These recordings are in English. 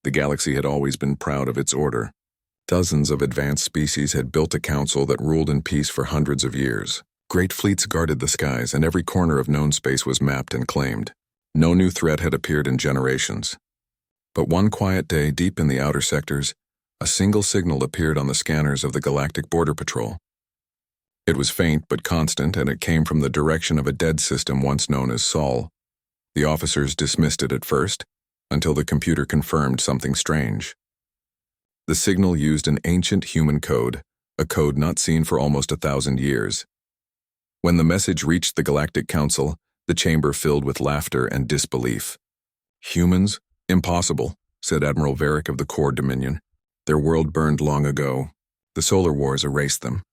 The galaxy had always been proud of its order. Dozens of advanced species had built a council that ruled in peace for hundreds of years. Great fleets guarded the skies, and every corner of known space was mapped and claimed. No new threat had appeared in generations. But one quiet day, deep in the outer sectors, a single signal appeared on the scanners of the Galactic Border Patrol. It was faint but constant, and it came from the direction of a dead system once known as Sol. The officers dismissed it at first, until the computer confirmed something strange. The signal used an ancient human code, a code not seen for almost 1,000 years. When the message reached the Galactic Council, the chamber filled with laughter and disbelief. "Humans? Impossible," said Admiral Varric of the Core Dominion. "Their world burned long ago. The solar wars erased them."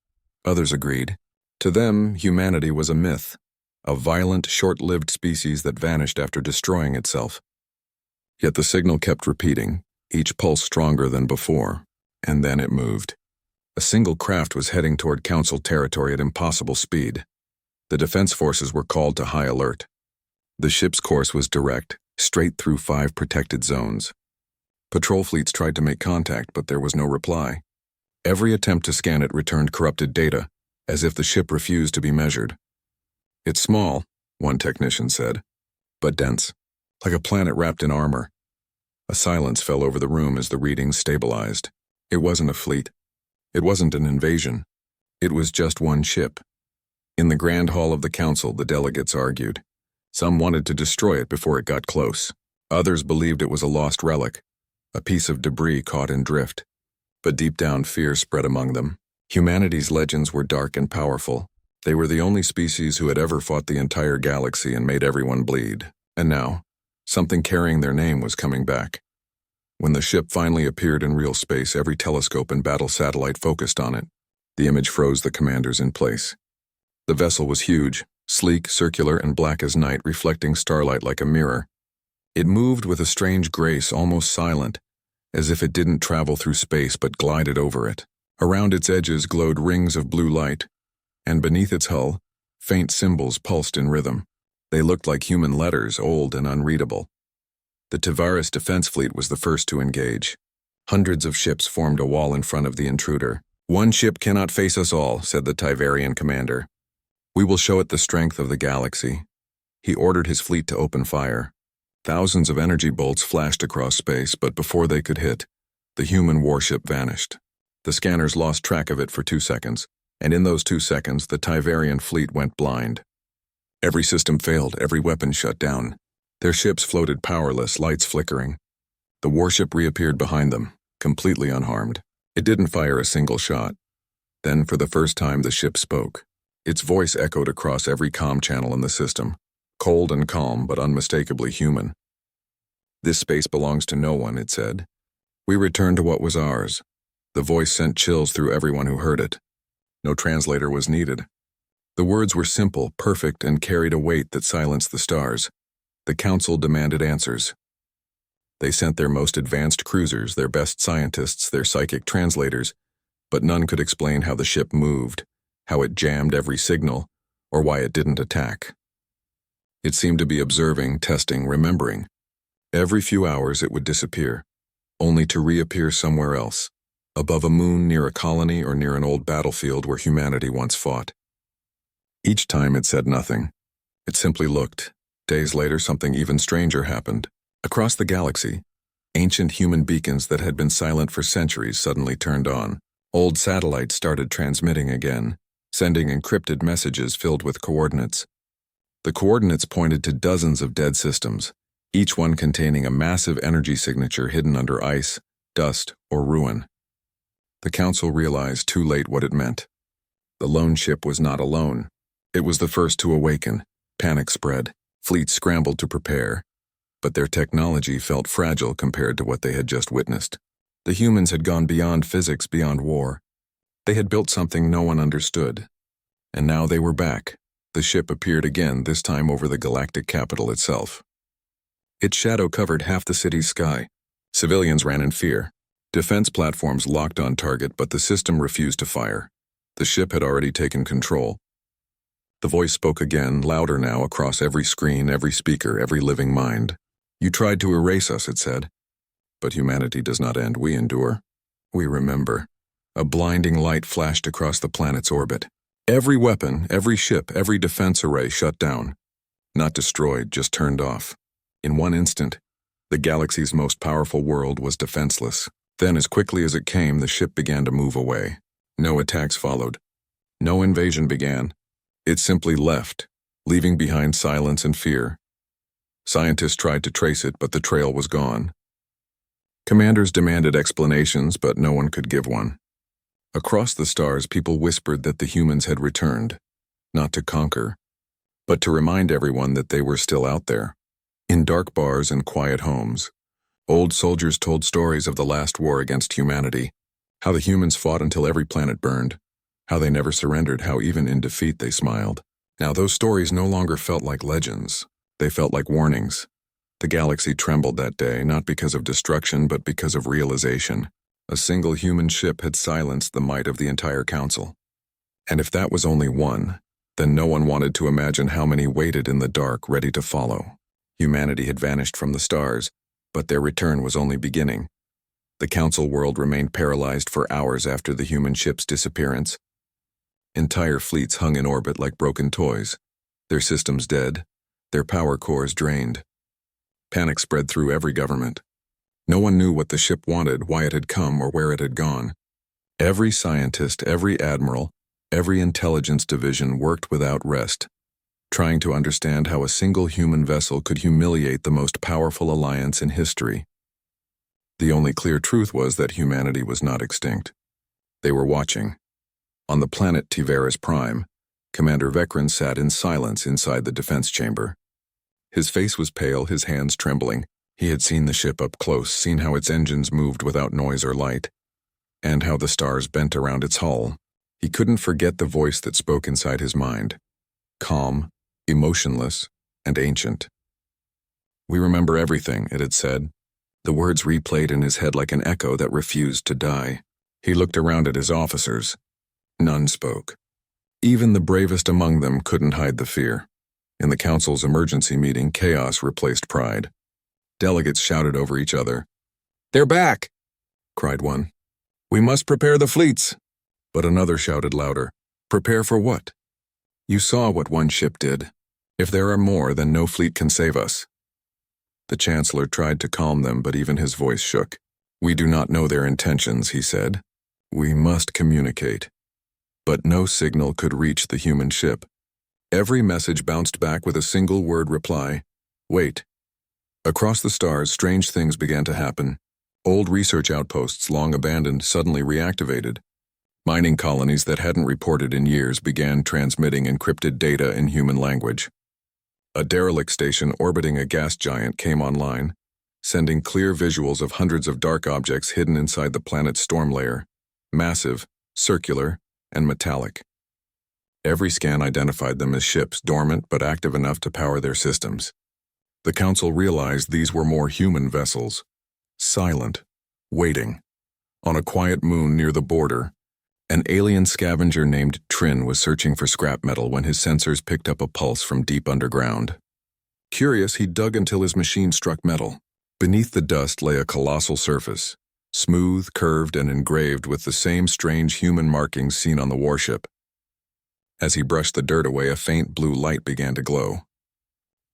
Others agreed. To them, humanity was a myth, a violent, short-lived species that vanished after destroying itself. Yet the signal kept repeating, each pulse stronger than before, and then it moved. A single craft was heading toward Council territory at impossible speed. The defense forces were called to high alert. The ship's course was direct, straight through 5 protected zones. Patrol fleets tried to make contact, but there was no reply. Every attempt to scan it returned corrupted data, as if the ship refused to be measured. "It's small," one technician said, "but dense, like a planet wrapped in armor." A silence fell over the room as the readings stabilized. It wasn't a fleet. It wasn't an invasion. It was just one ship. In the grand hall of the council, the delegates argued. Some wanted to destroy it before it got close. Others believed it was a lost relic, a piece of debris caught in drift. But deep down, fear spread among them. Humanity's legends were dark and powerful. They were the only species who had ever fought the entire galaxy and made everyone bleed. And now, something carrying their name was coming back. When the ship finally appeared in real space, every telescope and battle satellite focused on it. The image froze the commanders in place. The vessel was huge, sleek, circular, and black as night, reflecting starlight like a mirror. It moved with a strange grace, almost silent, as if it didn't travel through space but glided over it. Around its edges glowed rings of blue light, and beneath its hull, faint symbols pulsed in rhythm. They looked like human letters, old and unreadable. The Tavares defense fleet was the first to engage. Hundreds of ships formed a wall in front of the intruder. "One ship cannot face us all," said the Tiverian commander. "We will show it the strength of the galaxy." He ordered his fleet to open fire. Thousands of energy bolts flashed across space, but before they could hit, the human warship vanished. The scanners lost track of it for 2 seconds, and in those 2 seconds, the Tiverian fleet went blind. Every system failed, every weapon shut down. Their ships floated powerless, lights flickering. The warship reappeared behind them, completely unharmed. It didn't fire a single shot. Then, for the first time, the ship spoke. Its voice echoed across every comm channel in the system, cold and calm, but unmistakably human. "This space belongs to no one," it said. "We return to what was ours." The voice sent chills through everyone who heard it. No translator was needed. The words were simple, perfect, and carried a weight that silenced the stars. The council demanded answers. They sent their most advanced cruisers, their best scientists, their psychic translators, but none could explain how the ship moved, how it jammed every signal, or why it didn't attack. It seemed to be observing, testing, remembering. Every few hours it would disappear, only to reappear somewhere else, above a moon, near a colony, or near an old battlefield where humanity once fought. Each time it said nothing. It simply looked. Days later, something even stranger happened. Across the galaxy, ancient human beacons that had been silent for centuries suddenly turned on. Old satellites started transmitting again, sending encrypted messages filled with coordinates. The coordinates pointed to dozens of dead systems, each one containing a massive energy signature hidden under ice, dust, or ruin. The council realized too late what it meant. The lone ship was not alone. It was the first to awaken. Panic spread. Fleets scrambled to prepare. But their technology felt fragile compared to what they had just witnessed. The humans had gone beyond physics, beyond war. They had built something no one understood. And now they were back. The ship appeared again, this time over the galactic capital itself. Its shadow covered half the city's sky. Civilians ran in fear. Defense platforms locked on target, but the system refused to fire. The ship had already taken control. The voice spoke again, louder now, across every screen, every speaker, every living mind. "You tried to erase us," it said. But humanity does not end, we endure. We remember. A blinding light flashed across the planet's orbit. Every weapon, every ship, every defense array shut down. Not destroyed, just turned off. In one instant, the galaxy's most powerful world was defenseless. Then, as quickly as it came, the ship began to move away. No attacks followed. No invasion began. It simply left, leaving behind silence and fear. Scientists tried to trace it, but the trail was gone. Commanders demanded explanations, but no one could give one. Across the stars, people whispered that the humans had returned, not to conquer, but to remind everyone that they were still out there. In dark bars and quiet homes, old soldiers told stories of the last war against humanity, how the humans fought until every planet burned, how they never surrendered, how even in defeat they smiled. Now those stories no longer felt like legends. They felt like warnings. The galaxy trembled that day, not because of destruction, but because of realization. A single human ship had silenced the might of the entire council. And if that was only one, then no one wanted to imagine how many waited in the dark, ready to follow. Humanity had vanished from the stars, but their return was only beginning. The council world remained paralyzed for hours after the human ship's disappearance. Entire fleets hung in orbit like broken toys, their systems dead, their power cores drained. Panic spread through every government. No one knew what the ship wanted, why it had come, or where it had gone. Every scientist, every admiral, every intelligence division worked without rest, trying to understand how a single human vessel could humiliate the most powerful alliance in history. The only clear truth was that humanity was not extinct. They were watching. On the planet Tiveris Prime, Commander Vekran sat in silence inside the defense chamber. His face was pale, his hands trembling. He had seen the ship up close, seen how its engines moved without noise or light, and how the stars bent around its hull. He couldn't forget the voice that spoke inside his mind. Calm, emotionless, and ancient. "We remember everything," it had said. The words replayed in his head like an echo that refused to die. He looked around at his officers. None spoke. Even the bravest among them couldn't hide the fear. In the council's emergency meeting, chaos replaced pride. Delegates shouted over each other. "They're back!" cried one. "We must prepare the fleets!" But another shouted louder. "Prepare for what? You saw what one ship did. If there are more, then no fleet can save us." The Chancellor tried to calm them, but even his voice shook. "We do not know their intentions," he said. "We must communicate." But no signal could reach the human ship. Every message bounced back with a single word reply: "Wait." Across the stars, strange things began to happen. Old research outposts, long abandoned, suddenly reactivated. Mining colonies that hadn't reported in years began transmitting encrypted data in human language. A derelict station orbiting a gas giant came online, sending clear visuals of hundreds of dark objects hidden inside the planet's storm layer, massive, circular, and metallic. Every scan identified them as ships, dormant but active enough to power their systems. The Council realized these were more human vessels, silent, waiting. On a quiet moon near the border, an alien scavenger named Trin was searching for scrap metal when his sensors picked up a pulse from deep underground. Curious, he dug until his machine struck metal. Beneath the dust lay a colossal surface, smooth, curved, and engraved with the same strange human markings seen on the warship. As he brushed the dirt away, a faint blue light began to glow.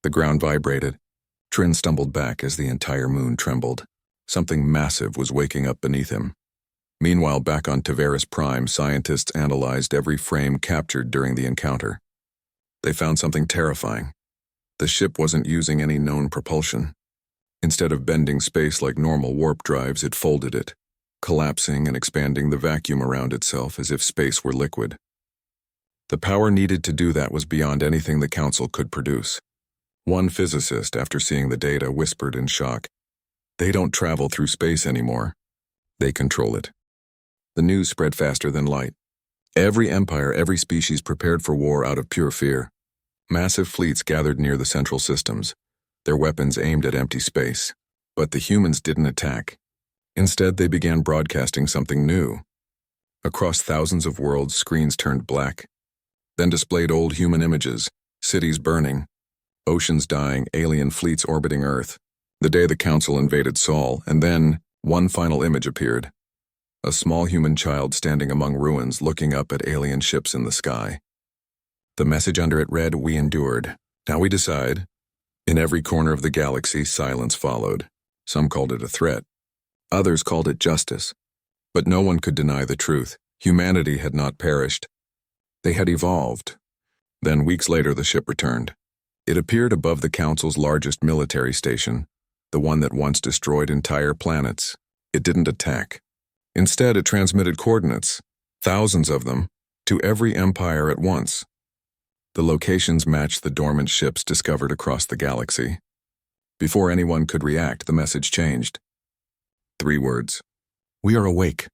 The ground vibrated. Trin stumbled back as the entire moon trembled. Something massive was waking up beneath him. Meanwhile, back on Tiveris Prime, scientists analyzed every frame captured during the encounter. They found something terrifying. The ship wasn't using any known propulsion. Instead of bending space like normal warp drives, it folded it, collapsing and expanding the vacuum around itself as if space were liquid. The power needed to do that was beyond anything the Council could produce. One physicist, after seeing the data, whispered in shock, "They don't travel through space anymore. They control it." The news spread faster than light. Every empire, every species prepared for war out of pure fear. Massive fleets gathered near the central systems, their weapons aimed at empty space. But the humans didn't attack. Instead, they began broadcasting something new. Across thousands of worlds, screens turned black, then displayed old human images, cities burning, oceans dying, alien fleets orbiting Earth. The day the council invaded Sol, and then one final image appeared. A small human child standing among ruins looking up at alien ships in the sky. The message under it read, "We endured. Now we decide." In every corner of the galaxy, silence followed. Some called it a threat. Others called it justice. But no one could deny the truth. Humanity had not perished. They had evolved. Then, weeks later, the ship returned. It appeared above the Council's largest military station, the one that once destroyed entire planets. It didn't attack. Instead, it transmitted coordinates, thousands of them, to every empire at once. The locations matched the dormant ships discovered across the galaxy. Before anyone could react, the message changed. 3 words. "We are awake."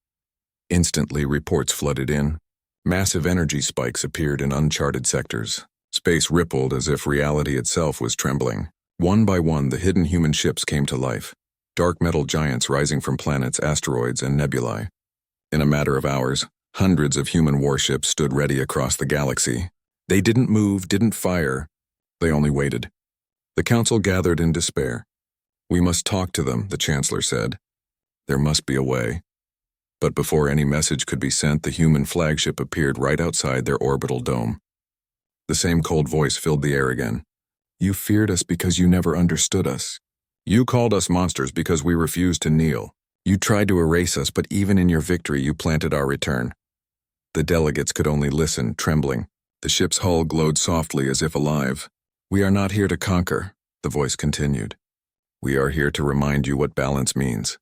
Instantly, reports flooded in. Massive energy spikes appeared in uncharted sectors. Space rippled as if reality itself was trembling. One by one, the hidden human ships came to life. Dark metal giants rising from planets, asteroids, and nebulae. In a matter of hours, hundreds of human warships stood ready across the galaxy. They didn't move, didn't fire. They only waited. The council gathered in despair. "We must talk to them," the chancellor said. "There must be a way." But before any message could be sent, the human flagship appeared right outside their orbital dome. The same cold voice filled the air again. "You feared us because you never understood us. You called us monsters because we refused to kneel. You tried to erase us, but even in your victory you planted our return." The delegates could only listen, trembling. The ship's hull glowed softly as if alive. "We are not here to conquer," the voice continued. "We are here to remind you what balance means."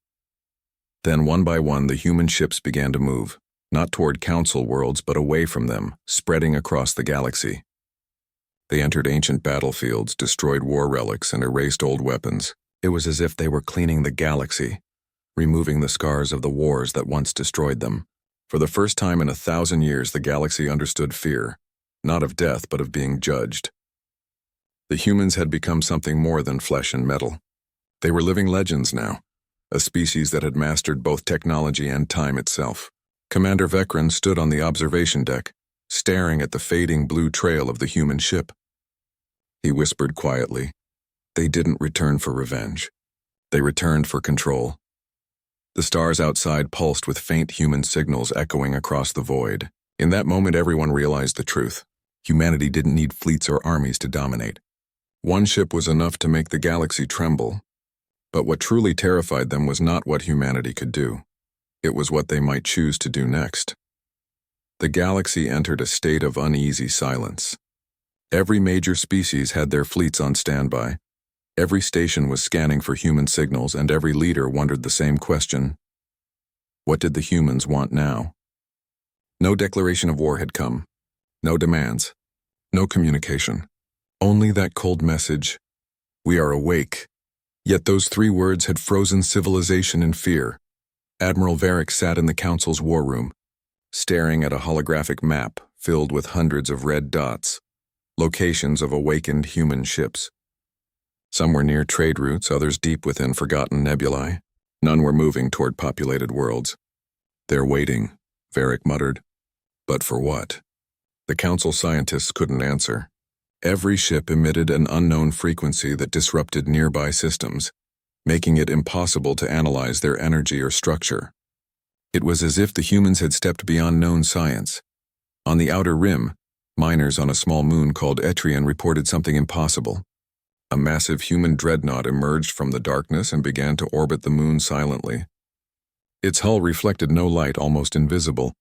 Then one by one the human ships began to move, not toward council worlds but away from them, spreading across the galaxy. They entered ancient battlefields, destroyed war relics, and erased old weapons. It was as if they were cleaning the galaxy, removing the scars of the wars that once destroyed them. For the first time in 1,000 years, the galaxy understood fear, not of death but of being judged. The humans had become something more than flesh and metal. They were living legends now, a species that had mastered both technology and time itself. Commander Vekran stood on the observation deck, staring at the fading blue trail of the human ship. He whispered quietly, "They didn't return for revenge. They returned for control." The stars outside pulsed with faint human signals echoing across the void. In that moment, everyone realized the truth. Humanity didn't need fleets or armies to dominate. One ship was enough to make the galaxy tremble. But what truly terrified them was not what humanity could do. It was what they might choose to do next. The galaxy entered a state of uneasy silence. Every major species had their fleets on standby. Every station was scanning for human signals, and every leader wondered the same question. What did the humans want now? No declaration of war had come. No demands. No communication. Only that cold message, "We are awake." Yet those 3 words had frozen civilization in fear. Admiral Varric sat in the council's war room, staring at a holographic map filled with hundreds of red dots, locations of awakened human ships. Some were near trade routes, others deep within forgotten nebulae. None were moving toward populated worlds. "They're waiting," Varric muttered. But for what? The council scientists couldn't answer. Every ship emitted an unknown frequency that disrupted nearby systems, making it impossible to analyze their energy or structure. It was as if the humans had stepped beyond known science. On the outer rim, miners on a small moon called Etrian reported something impossible. A massive human dreadnought emerged from the darkness and began to orbit the moon silently. Its hull reflected no light, almost invisible,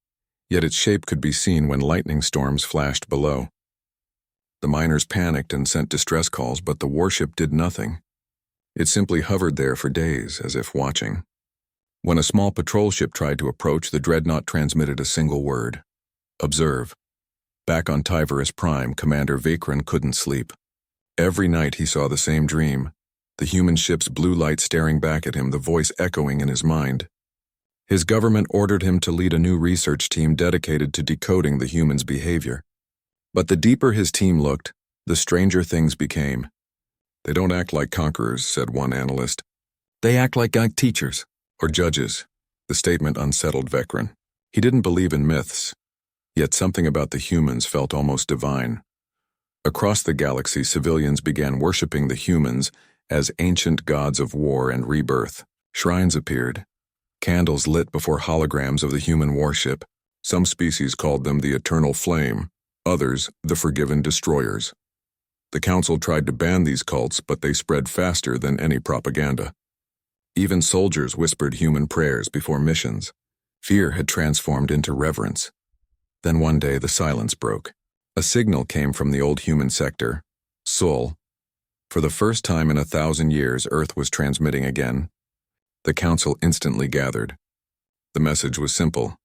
yet its shape could be seen when lightning storms flashed below. The miners panicked and sent distress calls, but the warship did nothing. It simply hovered there for days, as if watching. When a small patrol ship tried to approach, the dreadnought transmitted a single word: "Observe." Back on Tyverus Prime, Commander Vekran couldn't sleep. Every night he saw the same dream, the human ship's blue light staring back at him, the voice echoing in his mind. His government ordered him to lead a new research team dedicated to decoding the humans' behavior. But the deeper his team looked, the stranger things became. "They don't act like conquerors," said one analyst. "They act like teachers or judges." The statement unsettled Vekran. He didn't believe in myths, yet something about the humans felt almost divine. Across the galaxy, civilians began worshipping the humans as ancient gods of war and rebirth. Shrines appeared, candles lit before holograms of the human warship. Some species called them the Eternal Flame, others the Forgiven Destroyers. The Council tried to ban these cults, but they spread faster than any propaganda. Even soldiers whispered human prayers before missions. Fear had transformed into reverence. Then one day the silence broke. A signal came from the old human sector, Sol. For the first time in 1,000 years, Earth was transmitting again. The Council instantly gathered. The message was simple.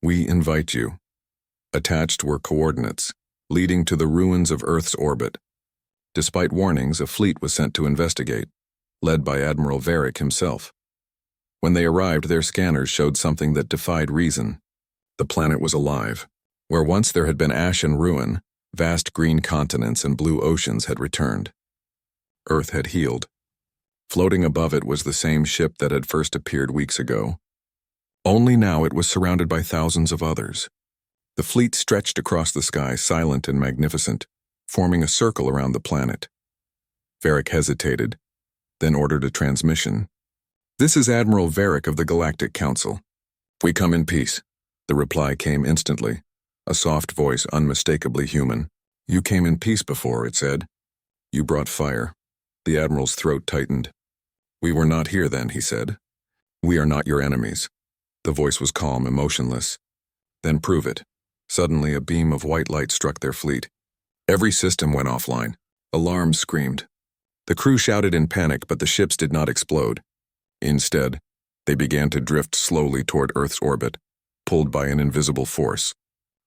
We invite you. Attached were coordinates, leading to the ruins of Earth's orbit. Despite warnings, a fleet was sent to investigate, led by Admiral Varric himself. When they arrived, their scanners showed something that defied reason. The planet was alive. Where once there had been ash and ruin, vast green continents and blue oceans had returned. Earth had healed. Floating above it was the same ship that had first appeared weeks ago. Only now it was surrounded by thousands of others. The fleet stretched across the sky, silent and magnificent, forming a circle around the planet. Varric hesitated, then ordered a transmission. "This is Admiral Varric of the Galactic Council. We come in peace." The reply came instantly, a soft voice unmistakably human. "You came in peace before," it said. "You brought fire." The Admiral's throat tightened. "We were not here then," he said. "We are not your enemies." The voice was calm, emotionless. "Then prove it." Suddenly, a beam of white light struck their fleet. Every system went offline. Alarms screamed. The crew shouted in panic, but the ships did not explode. Instead, they began to drift slowly toward Earth's orbit, pulled by an invisible force.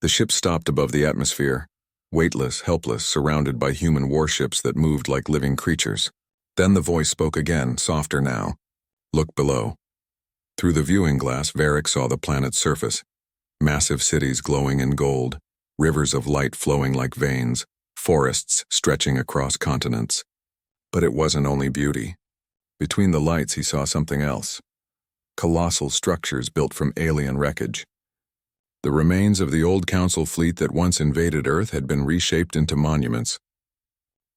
The ship stopped above the atmosphere, weightless, helpless, surrounded by human warships that moved like living creatures. Then the voice spoke again, softer now. "Look below." Through the viewing glass, Varric saw the planet's surface. Massive cities glowing in gold, rivers of light flowing like veins, forests stretching across continents. But it wasn't only beauty. Between the lights he saw something else. Colossal structures built from alien wreckage. The remains of the old Council fleet that once invaded Earth had been reshaped into monuments.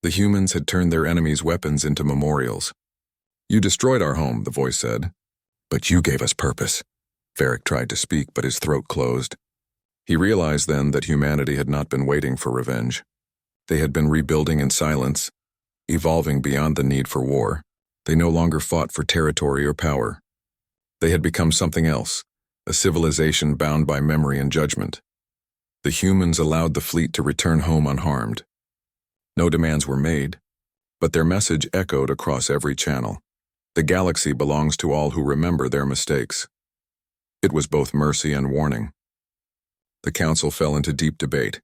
The humans had turned their enemies' weapons into memorials. "You destroyed our home," the voice said. "But you gave us purpose." Varric tried to speak, but his throat closed. He realized then that humanity had not been waiting for revenge. They had been rebuilding in silence, evolving beyond the need for war. They no longer fought for territory or power. They had become something else, a civilization bound by memory and judgment. The humans allowed the fleet to return home unharmed. No demands were made, but their message echoed across every channel. The galaxy belongs to all who remember their mistakes. It was both mercy and warning. The Council fell into deep debate.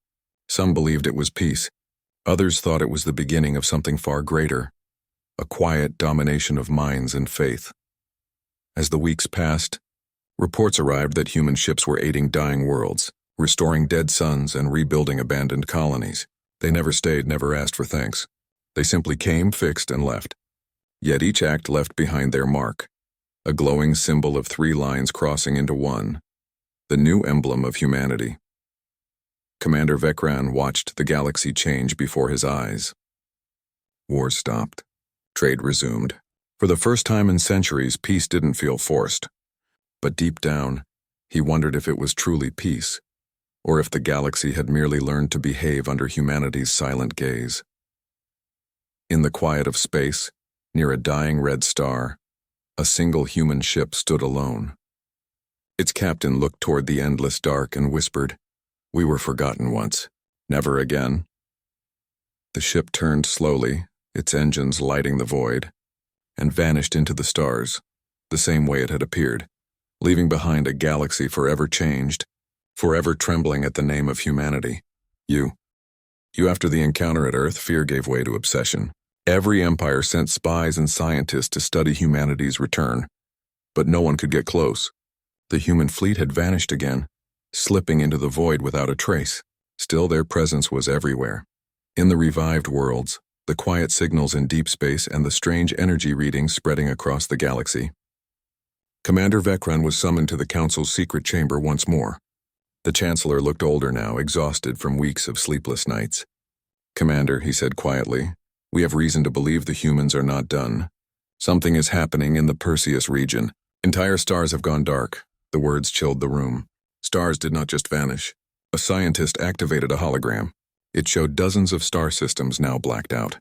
Some believed it was peace. Others thought it was the beginning of something far greater, a quiet domination of minds and faith. As the weeks passed, reports arrived that human ships were aiding dying worlds, restoring dead suns and rebuilding abandoned colonies. They never stayed, never asked for thanks. They simply came, fixed, and left. Yet each act left behind their mark, a glowing symbol of 3 lines crossing into one, the new emblem of humanity. Commander Vekran watched the galaxy change before his eyes. War stopped. Trade resumed. For the first time in centuries, peace didn't feel forced. But deep down, he wondered if it was truly peace, or if the galaxy had merely learned to behave under humanity's silent gaze. In the quiet of space, near a dying red star, a single human ship stood alone. Its captain looked toward the endless dark and whispered, "We were forgotten once. Never again." The ship turned slowly, its engines lighting the void, and vanished into the stars, the same way it had appeared, leaving behind a galaxy forever changed, forever trembling at the name of humanity. You after the encounter at Earth, fear gave way to obsession. Every empire sent spies and scientists to study humanity's return, but no one could get close. The human fleet had vanished again, slipping into the void without a trace. Still, their presence was everywhere. In the revived worlds, the quiet signals in deep space, and the strange energy readings spreading across the galaxy. Commander Vekran was summoned to the Council's secret chamber once more. The Chancellor looked older now, exhausted from weeks of sleepless nights. "Commander," he said quietly, We have reason to believe the humans are not done. Something is happening in the Perseus region. Entire stars have gone dark. The words chilled the room. Stars did not just vanish. A scientist activated a hologram. It showed dozens of star systems now blacked out.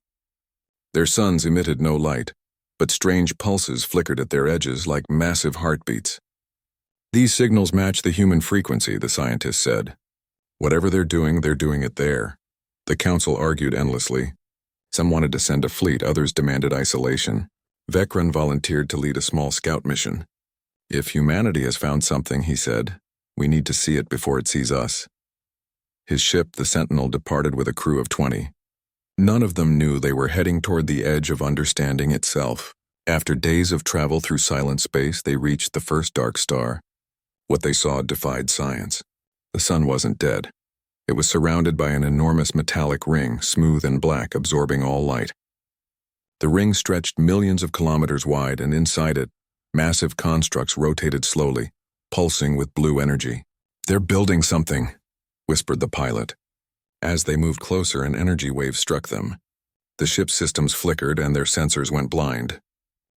Their suns emitted no light, but strange pulses flickered at their edges like massive heartbeats. These signals match the human frequency, the scientist said. Whatever they're doing it there. The council argued endlessly. Some wanted to send a fleet, others demanded isolation. Vekran volunteered to lead a small scout mission. If humanity has found something, he said, we need to see it before it sees us. His ship, the Sentinel, departed with a crew of 20. None of them knew they were heading toward the edge of understanding itself. After days of travel through silent space, they reached the first dark star. What they saw defied science. The sun wasn't dead. It was surrounded by an enormous metallic ring, smooth and black, absorbing all light. The ring stretched millions of kilometers wide, and inside it, massive constructs rotated slowly, pulsing with blue energy. They're building something, whispered the pilot. As they moved closer, an energy wave struck them. The ship's systems flickered and their sensors went blind.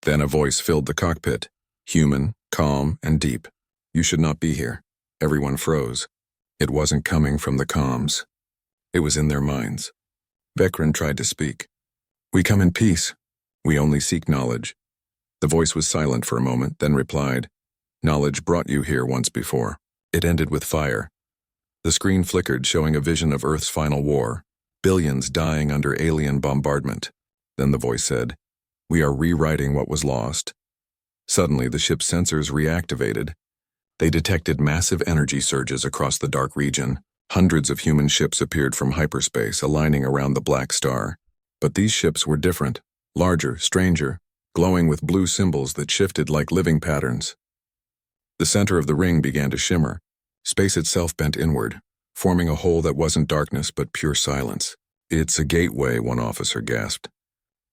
Then a voice filled the cockpit, human, calm, and deep. You should not be here. Everyone froze. It wasn't coming from the comms. It was in their minds. Vekran tried to speak. We come in peace. We only seek knowledge. The voice was silent for a moment, then replied, Knowledge brought you here once before. It ended with fire. The screen flickered, showing a vision of Earth's final war, billions dying under alien bombardment. Then the voice said, We are rewriting what was lost. Suddenly, the ship's sensors reactivated. They detected massive energy surges across the dark region. Hundreds of human ships appeared from hyperspace, aligning around the black star. But these ships were different, larger, stranger, glowing with blue symbols that shifted like living patterns. The center of the ring began to shimmer. Space itself bent inward, forming a hole that wasn't darkness but pure silence. It's a gateway, one officer gasped.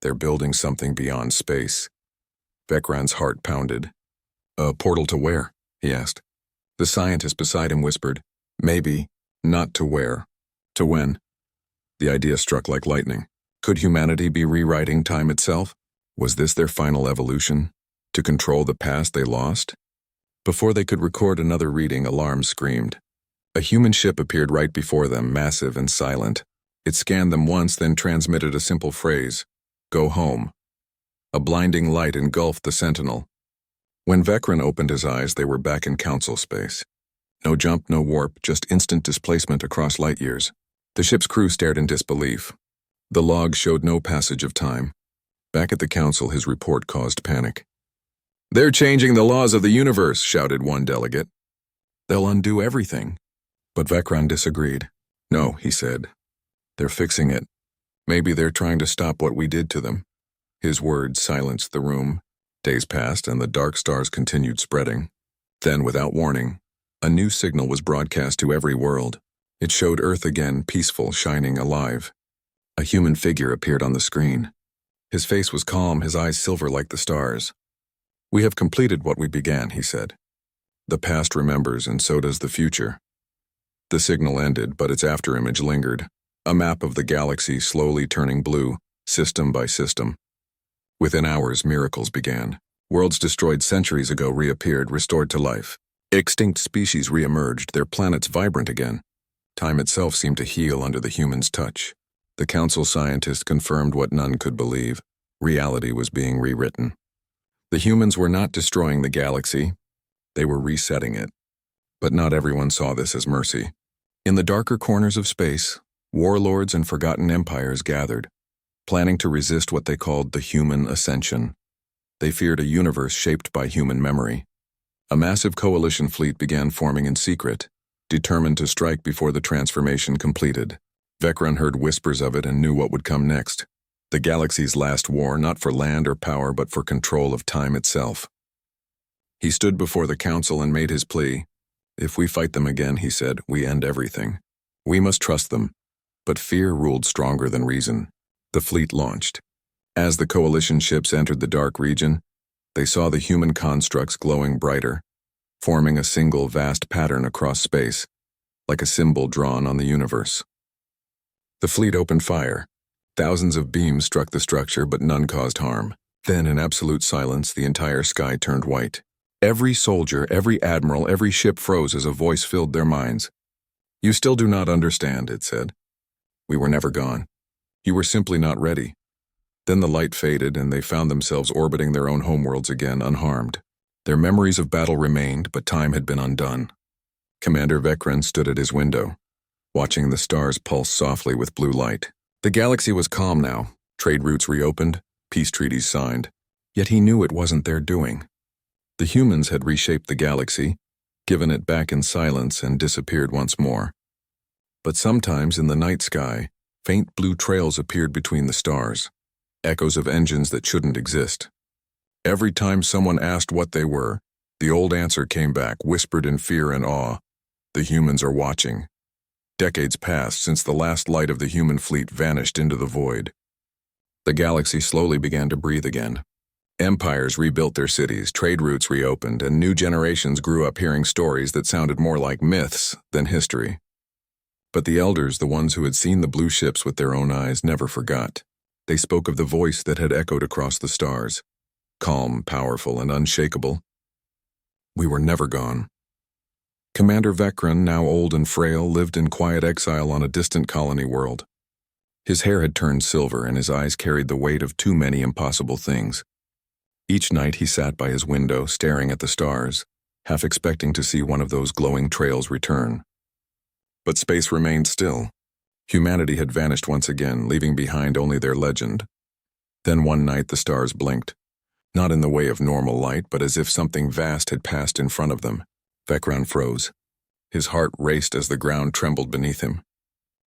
They're building something beyond space. Vekran's heart pounded. A portal to where? He asked. The scientist beside him whispered, Maybe, not to where. To when? The idea struck like lightning. Could humanity be rewriting time itself? Was this their final evolution? To control the past they lost? Before they could record another reading, alarms screamed. A human ship appeared right before them, massive and silent. It scanned them once, then transmitted a simple phrase, Go home. A blinding light engulfed the Sentinel. When Vekran opened his eyes, they were back in council space. No jump, no warp, just instant displacement across light years. The ship's crew stared in disbelief. The log showed no passage of time. Back at the council, his report caused panic. They're changing the laws of the universe, shouted one delegate. They'll undo everything. But Vekran disagreed. No, he said. They're fixing it. Maybe they're trying to stop what we did to them. His words silenced the room. Days passed and the dark stars continued spreading. Then, without warning, a new signal was broadcast to every world. It showed Earth again, peaceful, shining, alive. A human figure appeared on the screen. His face was calm, his eyes silver like the stars. We have completed what we began, he said. The past remembers, and so does the future. The signal ended, but its afterimage lingered. A map of the galaxy slowly turning blue, system by system. Within hours, miracles began. Worlds destroyed centuries ago reappeared, restored to life. Extinct species reemerged, their planets vibrant again. Time itself seemed to heal under the human's touch. The council scientist confirmed what none could believe. Reality was being rewritten. The humans were not destroying the galaxy. They were resetting it. But not everyone saw this as mercy. In the darker corners of space, warlords and forgotten empires gathered, planning to resist what they called the human ascension. They feared a universe shaped by human memory. A massive coalition fleet began forming in secret, determined to strike before the transformation completed. Vekran heard whispers of it and knew what would come next. The galaxy's last war, not for land or power, but for control of time itself. He stood before the council and made his plea. If we fight them again, he said, we end everything. We must trust them. But fear ruled stronger than reason. The fleet launched. As the coalition ships entered the dark region, they saw the human constructs glowing brighter, forming a single vast pattern across space, like a symbol drawn on the universe. The fleet opened fire. Thousands of beams struck the structure, but none caused harm. Then, in absolute silence, the entire sky turned white. Every soldier, every admiral, every ship froze as a voice filled their minds. "You still do not understand," it said. "We were never gone. You were simply not ready." Then the light faded, and they found themselves orbiting their own homeworlds again, unharmed. Their memories of battle remained, but time had been undone. Commander Vekran stood at his window, watching the stars pulse softly with blue light. The galaxy was calm now, trade routes reopened, peace treaties signed. Yet he knew it wasn't their doing. The humans had reshaped the galaxy, given it back in silence, and disappeared once more. But sometimes in the night sky, faint blue trails appeared between the stars, echoes of engines that shouldn't exist. Every time someone asked what they were, the old answer came back, whispered in fear and awe: "The humans are watching." Decades passed since the last light of the human fleet vanished into the void. The galaxy slowly began to breathe again. Empires rebuilt their cities, trade routes reopened, and new generations grew up hearing stories that sounded more like myths than history. But the elders, the ones who had seen the blue ships with their own eyes, never forgot. They spoke of the voice that had echoed across the stars, calm, powerful, and unshakable. "We were never gone." Commander Vekran, now old and frail, lived in quiet exile on a distant colony world. His hair had turned silver, and his eyes carried the weight of too many impossible things. Each night he sat by his window, staring at the stars, half expecting to see one of those glowing trails return. But space remained still. Humanity had vanished once again, leaving behind only their legend. Then one night the stars blinked, not in the way of normal light, but as if something vast had passed in front of them. Vekran froze. His heart raced as the ground trembled beneath him.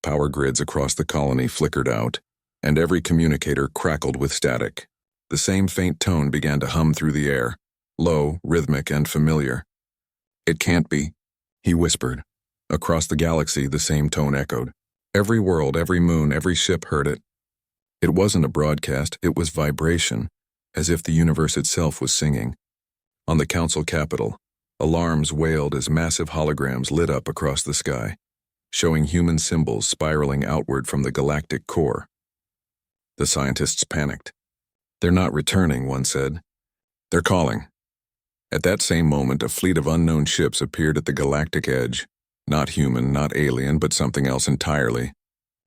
Power grids across the colony flickered out, and every communicator crackled with static. The same faint tone began to hum through the air, low, rhythmic, and familiar. "It can't be," he whispered. Across the galaxy, the same tone echoed. Every world, every moon, every ship heard it. It wasn't a broadcast, it was vibration, as if the universe itself was singing. On the council capitol, alarms wailed as massive holograms lit up across the sky, showing human symbols spiraling outward from the galactic core. The scientists panicked. "They're not returning," one said. "They're calling." At that same moment, a fleet of unknown ships appeared at the galactic edge. Not human, not alien, but something else entirely.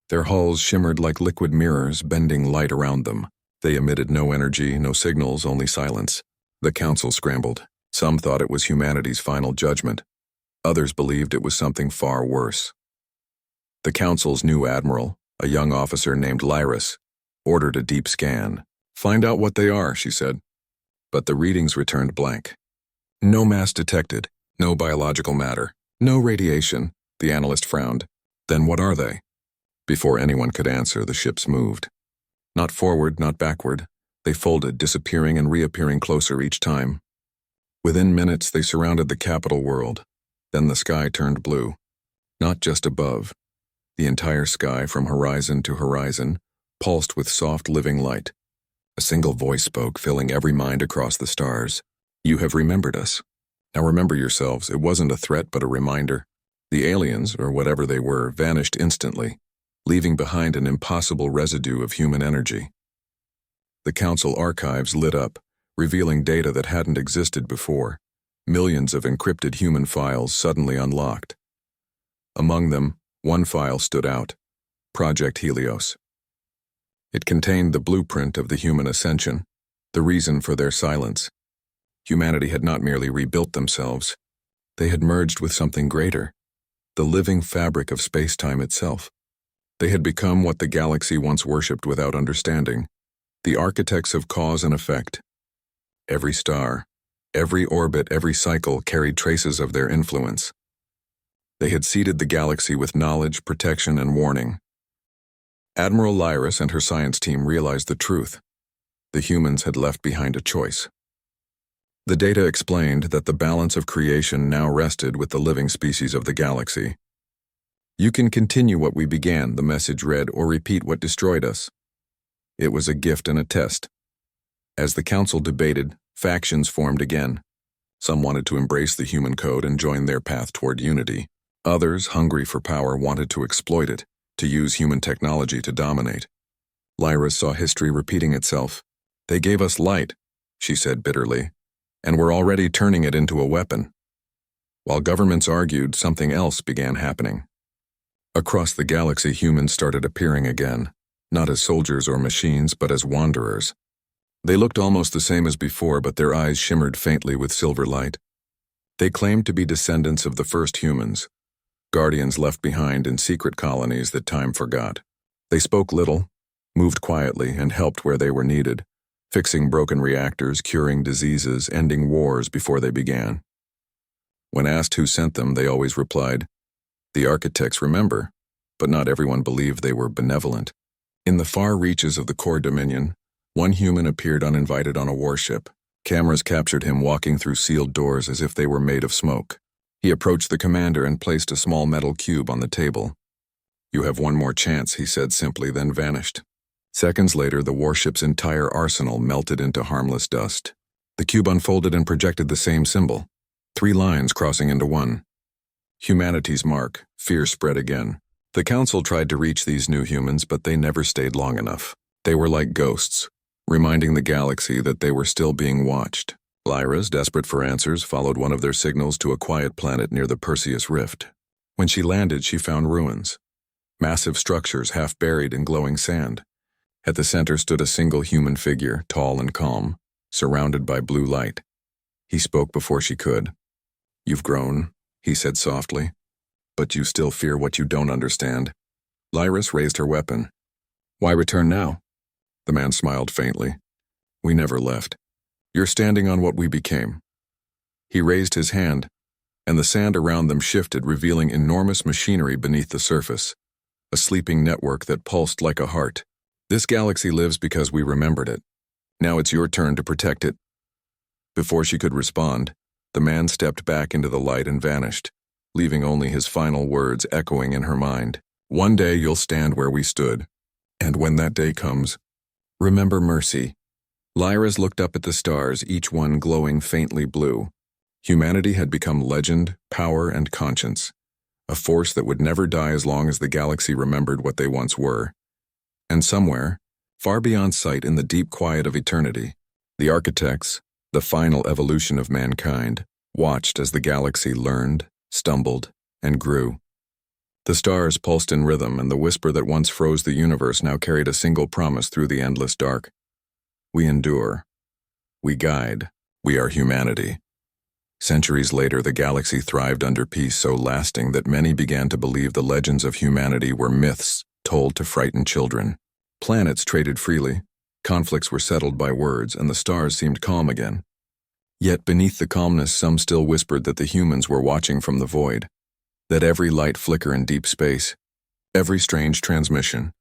Their hulls shimmered like liquid mirrors, bending light around them. They emitted no energy, no signals, only silence. The council scrambled. Some thought it was humanity's final judgment. Others believed it was something far worse. The council's new admiral, a young officer named Lyris, ordered a deep scan. "Find out what they are," she said. But the readings returned blank. No mass detected, no biological matter, no radiation. The analyst frowned. "Then what are they?" Before anyone could answer, the ships moved. Not forward, not backward. They folded, disappearing and reappearing closer each time. Within minutes, they surrounded the capital world. Then the sky turned blue. Not just above. The entire sky, from horizon to horizon, pulsed with soft, living light. A single voice spoke, filling every mind across the stars. "You have remembered us. Now remember yourselves. It wasn't a threat, but a reminder." The aliens, or whatever they were, vanished instantly, leaving behind an impossible residue of human energy. The council archives lit up, revealing data that hadn't existed before. Millions of encrypted human files suddenly unlocked. Among them, one file stood out: Project Helios. It contained the blueprint of the human ascension, the reason for their silence. Humanity had not merely rebuilt themselves. They had merged with something greater, the living fabric of space-time itself. They had become what the galaxy once worshipped without understanding, the architects of cause and effect. Every star, every orbit, every cycle carried traces of their influence. They had seeded the galaxy with knowledge, protection, and warning. Admiral Lyris and her science team realized the truth. The humans had left behind a choice. The data explained that the balance of creation now rested with the living species of the galaxy. "You can continue what we began," the message read, "or repeat what destroyed us." It was a gift and a test. As the council debated, factions formed again. Some wanted to embrace the human code and join their path toward unity. Others, hungry for power, wanted to exploit it, to use human technology to dominate. Lyra saw history repeating itself. They gave us light, she said bitterly, and we're already turning it into a weapon. While governments argued, something else began happening. Across the galaxy, humans started appearing again, not as soldiers or machines, but as wanderers. They looked almost the same as before, but their eyes shimmered faintly with silver light. They claimed to be descendants of the first humans, guardians left behind in secret colonies that time forgot. They spoke little, moved quietly, and helped where they were needed, fixing broken reactors, curing diseases, ending wars before they began. When asked who sent them, they always replied, "The architects remember," but not everyone believed they were benevolent. In the far reaches of the core dominion, one human appeared uninvited on a warship. Cameras captured him walking through sealed doors as if they were made of smoke. He approached the commander and placed a small metal cube on the table. "You have one more chance," he said simply, then vanished. Seconds later, the warship's entire arsenal melted into harmless dust. The cube unfolded and projected the same symbol, 3 lines crossing into one. Humanity's mark. Fear spread again. The council tried to reach these new humans, but they never stayed long enough. They were like ghosts, reminding the galaxy that they were still being watched. Lyra's, desperate for answers, followed one of their signals to a quiet planet near the Perseus Rift. When she landed, she found ruins. Massive structures half buried in glowing sand. At the center stood a single human figure, tall and calm, surrounded by blue light. He spoke before she could. "You've grown," he said softly, "but you still fear what you don't understand." Lyris raised her weapon. "Why return now?" The man smiled faintly. "We never left. You're standing on what we became." He raised his hand, and the sand around them shifted, revealing enormous machinery beneath the surface, a sleeping network that pulsed like a heart. "This galaxy lives because we remembered it. Now it's your turn to protect it." Before she could respond, the man stepped back into the light and vanished, leaving only his final words echoing in her mind. "One day you'll stand where we stood. And when that day comes, remember mercy." Lyris looked up at the stars, each one glowing faintly blue. Humanity had become legend, power, and conscience, a force that would never die as long as the galaxy remembered what they once were. And somewhere, far beyond sight in the deep quiet of eternity, the architects, the final evolution of mankind, watched as the galaxy learned, stumbled, and grew. The stars pulsed in rhythm, and the whisper that once froze the universe now carried a single promise through the endless dark. We endure. We guide. We are humanity. Centuries later, the galaxy thrived under peace so lasting that many began to believe the legends of humanity were myths told to frighten children. Planets traded freely, conflicts were settled by words, and the stars seemed calm again. Yet beneath the calmness, some still whispered that the humans were watching from the void, that every light flicker in deep space, every strange transmission,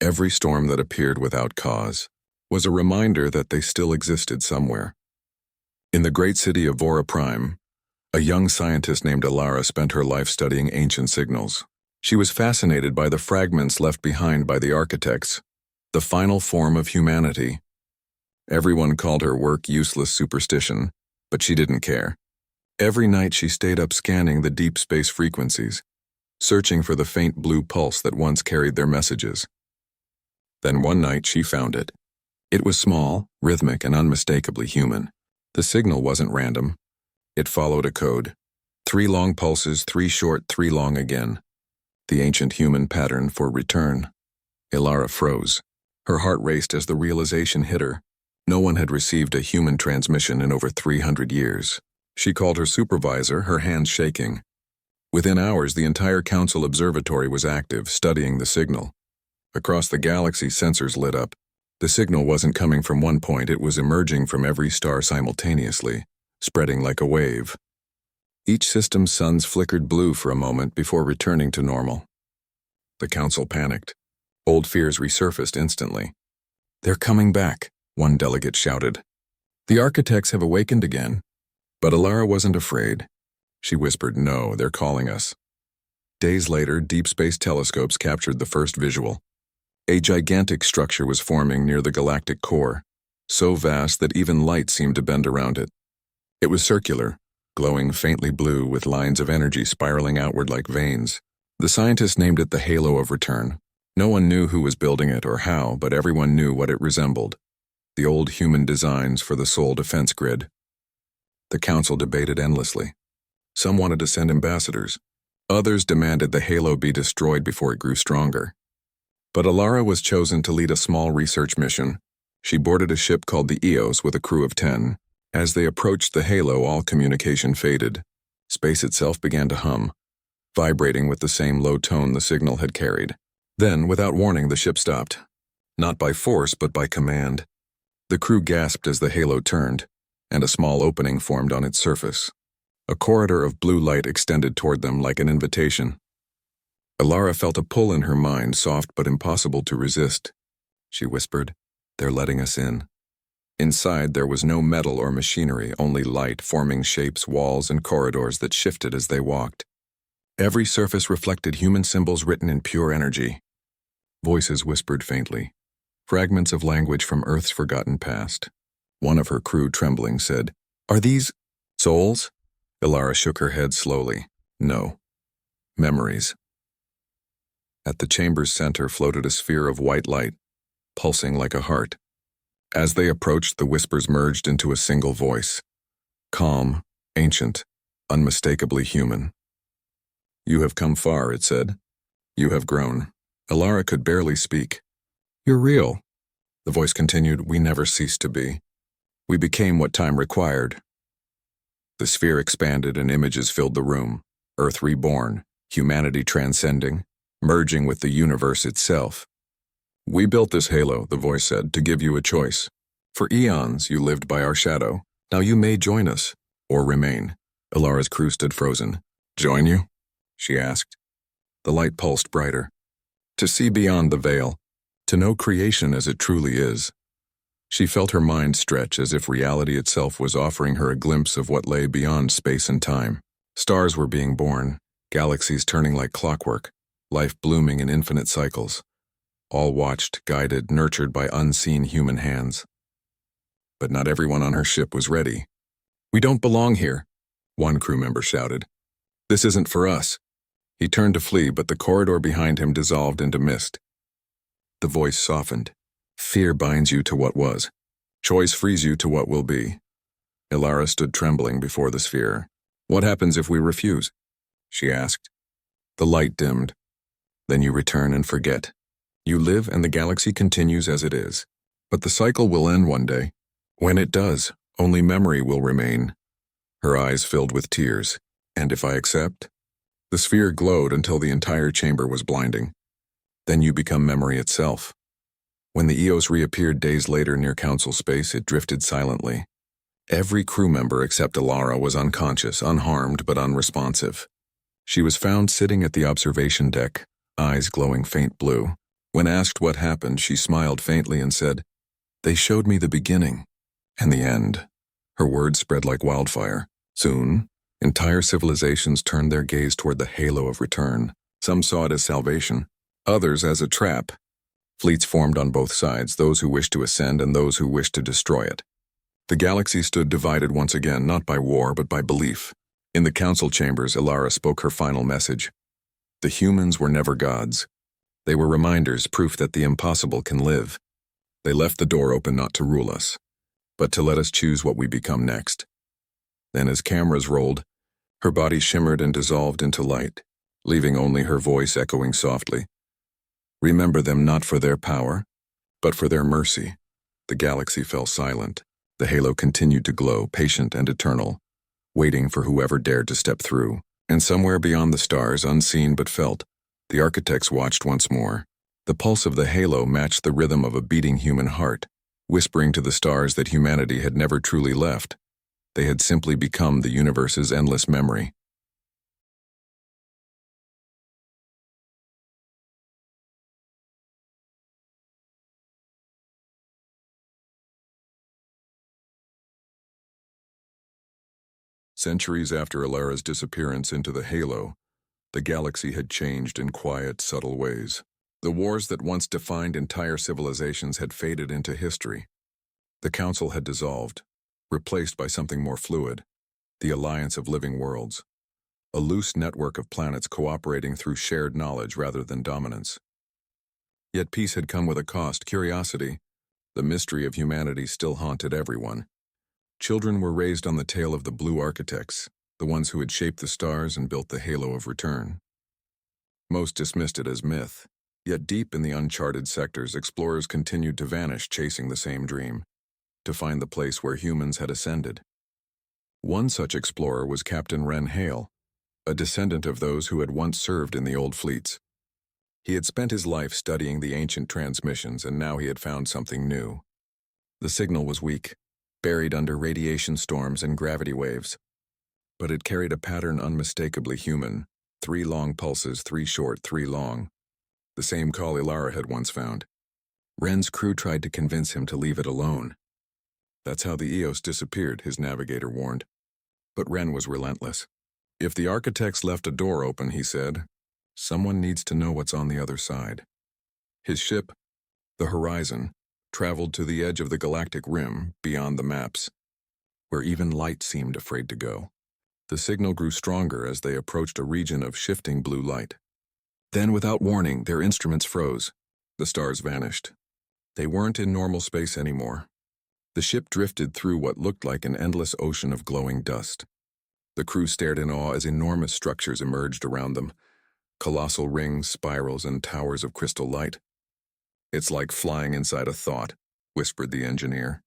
every storm that appeared without cause, was a reminder that they still existed somewhere. In the great city of Vora Prime, a young scientist named Alara spent her life studying ancient signals. She was fascinated by the fragments left behind by the architects, the final form of humanity. Everyone called her work useless superstition, but she didn't care. Every night she stayed up scanning the deep space frequencies, searching for the faint blue pulse that once carried their messages. Then one night she found it. It was small, rhythmic, and unmistakably human. The signal wasn't random. It followed a code. 3 long pulses, 3 short, 3 long again. The ancient human pattern for return. Ilara froze. Her heart raced as the realization hit her. No one had received a human transmission in over 300 years. She called her supervisor, her hands shaking. Within hours, the entire council observatory was active, studying the signal. Across the galaxy, sensors lit up. The signal wasn't coming from one point, it was emerging from every star simultaneously, spreading like a wave. Each system's suns flickered blue for a moment before returning to normal. The council panicked. Old fears resurfaced instantly. "They're coming back," one delegate shouted. "The architects have awakened again." But Alara wasn't afraid. She whispered, "No, they're calling us." Days later, deep space telescopes captured the first visual. A gigantic structure was forming near the galactic core, so vast that even light seemed to bend around it. It was circular, glowing faintly blue with lines of energy spiraling outward like veins. The scientists named it the Halo of Return, No one knew who was building it or how, but everyone knew what it resembled. The old human designs for the Sol defense grid. The council debated endlessly. Some wanted to send ambassadors. Others demanded the Halo be destroyed before it grew stronger. But Alara was chosen to lead a small research mission. She boarded a ship called the Eos with a crew of 10. As they approached the Halo, all communication faded. Space itself began to hum, vibrating with the same low tone the signal had carried. Then, without warning, the ship stopped. Not by force, but by command. The crew gasped as the Halo turned, and a small opening formed on its surface. A corridor of blue light extended toward them like an invitation. Alara felt a pull in her mind, soft but impossible to resist. She whispered, "They're letting us in." Inside, there was no metal or machinery, only light, forming shapes, walls, and corridors that shifted as they walked. Every surface reflected human symbols written in pure energy. Voices whispered faintly, fragments of language from Earth's forgotten past. One of her crew, trembling, said, "Are these souls?" Alara shook her head slowly. "No. Memories." At the chamber's center floated a sphere of white light, pulsing like a heart. As they approached, the whispers merged into a single voice. Calm, ancient, unmistakably human. "You have come far," it said. "You have grown." Alara could barely speak. "You're real." The voice continued, "We never ceased to be. We became what time required." The sphere expanded and images filled the room. Earth reborn, humanity transcending, merging with the universe itself. "We built this Halo," the voice said, "to give you a choice. For eons, you lived by our shadow. Now you may join us, or remain." Alara's crew stood frozen. "Join you?" she asked. The light pulsed brighter. "To see beyond the veil, to know creation as it truly is." She felt her mind stretch as if reality itself was offering her a glimpse of what lay beyond space and time. Stars were being born, galaxies turning like clockwork, life blooming in infinite cycles. All watched, guided, nurtured by unseen human hands. But not everyone on her ship was ready. "We don't belong here," one crew member shouted. "This isn't for us." He turned to flee, but the corridor behind him dissolved into mist. The voice softened. "Fear binds you to what was. Choice frees you to what will be." Alara stood trembling before the sphere. "What happens if we refuse?" she asked. The light dimmed. "Then you return and forget. You live and the galaxy continues as it is. But the cycle will end one day. When it does, only memory will remain." Her eyes filled with tears. "And if I accept?" The sphere glowed until the entire chamber was blinding. "Then you become memory itself." When the Eos reappeared days later near Council space, it drifted silently. Every crew member except Alara was unconscious, unharmed but unresponsive. She was found sitting at the observation deck, eyes glowing faint blue. When asked what happened, she smiled faintly and said, "They showed me the beginning and the end." Her words spread like wildfire. Soon, entire civilizations turned their gaze toward the halo of return. Some saw it as salvation, others as a trap. Fleets formed on both sides, those who wished to ascend and those who wished to destroy it. The galaxy stood divided once again, not by war but by belief. In the council chambers, Alara spoke her final message. The humans were never gods. They were reminders, proof that the impossible can live. They left the door open not to rule us, but to let us choose what we become next. Then as cameras rolled, her body shimmered and dissolved into light, leaving only her voice echoing softly. "Remember them not for their power, but for their mercy." The galaxy fell silent. The halo continued to glow, patient and eternal, waiting for whoever dared to step through. And somewhere beyond the stars, unseen but felt, the architects watched once more. The pulse of the halo matched the rhythm of a beating human heart, whispering to the stars that humanity had never truly left. They had simply become the universe's endless memory. Centuries after Alara's disappearance into the halo, the galaxy had changed in quiet, subtle ways. The wars that once defined entire civilizations had faded into history. The Council had dissolved, replaced by something more fluid, the Alliance of Living Worlds, a loose network of planets cooperating through shared knowledge rather than dominance. Yet peace had come with a cost, curiosity. The mystery of humanity still haunted everyone. Children were raised on the tale of the blue architects, the ones who had shaped the stars and built the halo of return. Most dismissed it as myth, yet deep in the uncharted sectors, explorers continued to vanish, chasing the same dream, to find the place where humans had ascended. One such explorer was Captain Wren Hale, a descendant of those who had once served in the old fleets. He had spent his life studying the ancient transmissions, and now he had found something new. The signal was weak, buried under radiation storms and gravity waves, but it carried a pattern unmistakably human: 3 long pulses, 3 short, 3 long, the same call Ilara had once found. Wren's crew tried to convince him to leave it alone. That's how the Eos disappeared, his navigator warned. But Wren was relentless. If the architects left a door open, he said, someone needs to know what's on the other side. His ship, the Horizon, traveled to the edge of the galactic rim, beyond the maps, where even light seemed afraid to go. The signal grew stronger as they approached a region of shifting blue light. Then, without warning, their instruments froze. The stars vanished. They weren't in normal space anymore. The ship drifted through what looked like an endless ocean of glowing dust. The crew stared in awe as enormous structures emerged around them, colossal rings, spirals, and towers of crystal light. It's like flying inside a thought, whispered the engineer.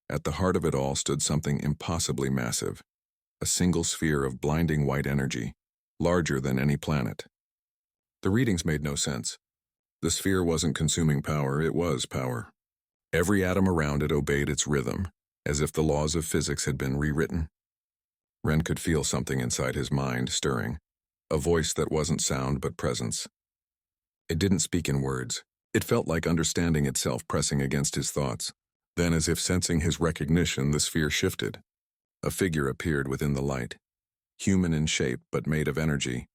At the heart of it all stood something impossibly massive, a single sphere of blinding white energy, larger than any planet. The readings made no sense. The sphere wasn't consuming power, it was power. Every atom around it obeyed its rhythm, as if the laws of physics had been rewritten. Wren could feel something inside his mind stirring, a voice that wasn't sound but presence. It didn't speak in words. It felt like understanding itself pressing against his thoughts. Then, as if sensing his recognition, the sphere shifted. A figure appeared within the light, human in shape but made of energy,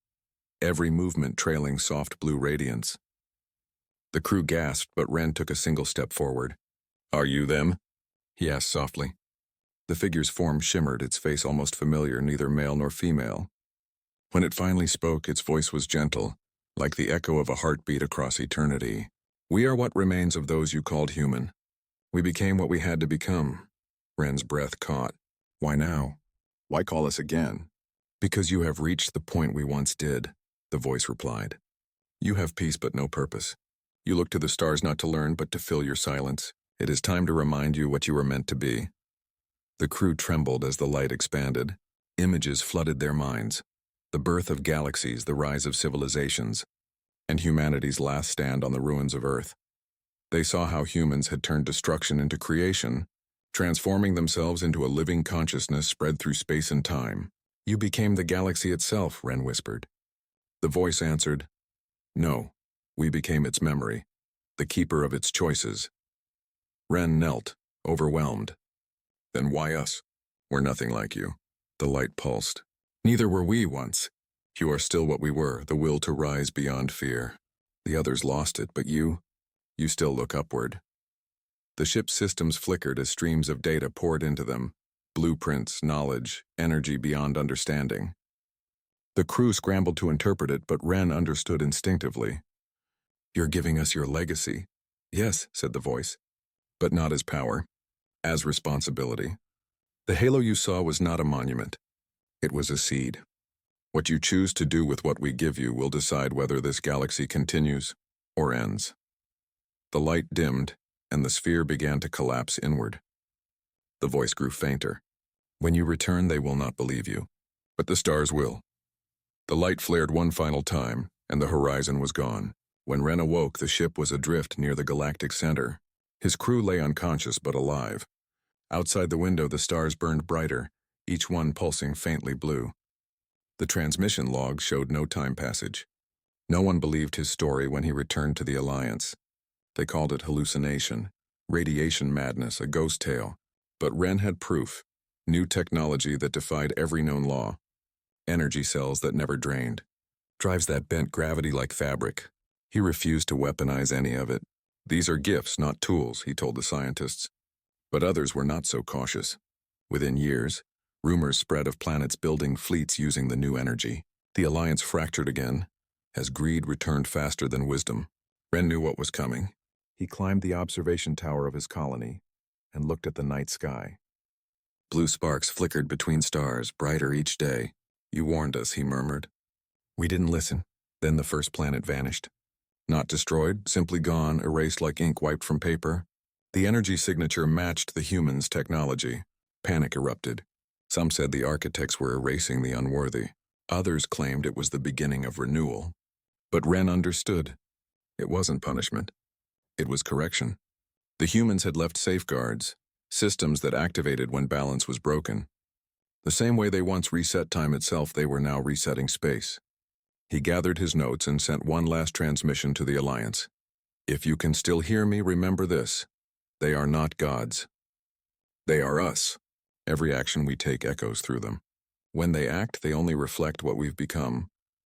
every movement trailing soft blue radiance. The crew gasped, but Wren took a single step forward. "Are you them?" he asked softly. The figure's form shimmered, its face almost familiar, neither male nor female. When it finally spoke, its voice was gentle, like the echo of a heartbeat across eternity. "We are what remains of those you called human. We became what we had to become." Wren's breath caught. "Why now? Why call us again?" "Because you have reached the point we once did," the voice replied. "You have peace but no purpose. You look to the stars not to learn but to fill your silence. It is time to remind you what you were meant to be." The crew trembled as the light expanded. Images flooded their minds. The birth of galaxies, the rise of civilizations, and humanity's last stand on the ruins of Earth. They saw how humans had turned destruction into creation, transforming themselves into a living consciousness spread through space and time. "You became the galaxy itself," Wren whispered. The voice answered, "No, we became its memory, the keeper of its choices." Wren knelt, overwhelmed. "Then why us? We're nothing like you." The light pulsed. "Neither were we once. You are still what we were, the will to rise beyond fear. The others lost it, but you still look upward." The ship's systems flickered as streams of data poured into them, blueprints, knowledge, energy beyond understanding. The crew scrambled to interpret it, but Wren understood instinctively. "You're giving us your legacy." "Yes," said the voice, "but not as power, as responsibility. The halo you saw was not a monument. It was a seed. What you choose to do with what we give you will decide whether this galaxy continues or ends." The light dimmed, and the sphere began to collapse inward. The voice grew fainter. "When you return, they will not believe you, but the stars will." The light flared one final time, and the horizon was gone. When Wren awoke, the ship was adrift near the galactic center. His crew lay unconscious but alive. Outside the window, the stars burned brighter, each one pulsing faintly blue. The transmission log showed no time passage. No one believed his story when he returned to the Alliance. They called it hallucination, radiation madness, a ghost tale. But Wren had proof, new technology that defied every known law. Energy cells that never drained. Drives that bent gravity like fabric. He refused to weaponize any of it. "These are gifts, not tools," he told the scientists. But others were not so cautious. Within years, rumors spread of planets building fleets using the new energy. The Alliance fractured again, as greed returned faster than wisdom. Ren knew what was coming. He climbed the observation tower of his colony and looked at the night sky. Blue sparks flickered between stars, brighter each day. "You warned us," he murmured. We didn't listen. Then the first planet vanished. Not destroyed, simply gone, erased like ink wiped from paper. The energy signature matched the humans' technology. Panic erupted. Some said the architects were erasing the unworthy. Others claimed it was the beginning of renewal. But Ren understood. It wasn't punishment. It was correction. The humans had left safeguards, systems that activated when balance was broken. The same way they once reset time itself, they were now resetting space. He gathered his notes and sent one last transmission to the Alliance. "If you can still hear me, remember this. They are not gods. They are us. Every action we take echoes through them. When they act, they only reflect what we've become.